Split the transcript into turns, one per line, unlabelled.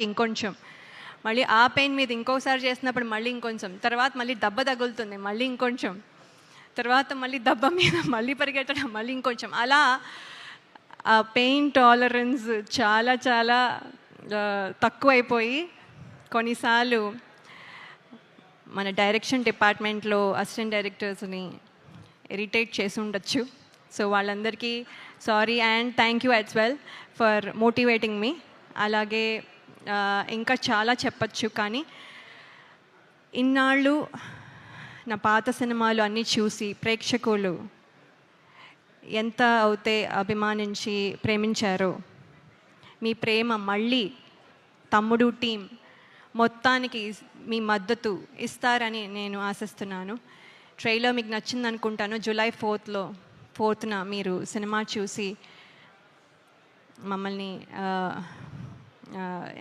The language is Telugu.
ఇంకొంచెం, మళ్ళీ ఆ పెయిన్ మీద ఇంకోసారి చేసినప్పుడు మళ్ళీ ఇంకొంచెం, తర్వాత మళ్ళీ దెబ్బ తగులుతుంది, మళ్ళీ ఇంకొంచెం, తర్వాత మళ్ళీ దెబ్బ మీద మళ్ళీ పరిగెత్తడం, మళ్ళీ ఇంకొంచెం, అలా ఆ పెయిన్ టాలరెన్స్ చాలా చాలా తక్కువైపోయి కొన్నిసార్లు మన డైరెక్షన్ డిపార్ట్మెంట్లో అసిస్టెంట్ డైరెక్టర్స్ని ఇరిటేట్ చేసి ఉండొచ్చు. సో వాళ్ళందరికీ sorry and thank you as well for motivating me. అలాగే ఇంకా చాలా చెప్పచ్చు, కానీ ఇన్నాళ్ళు నా పాత సినిమాలు అన్నీ చూసి ప్రేక్షకులు ఎంత అయితే అభిమానించి ప్రేమించారో, మీ ప్రేమ మళ్ళీ తమ్ముడు టీం మొత్తానికి మీ మద్దతు ఇస్తారని నేను ఆశిస్తున్నాను. ట్రైలర్ మీకు నచ్చింది అనుకుంటాను. జూలై 4న మీరు సినిమా చూసి మమ్మల్ని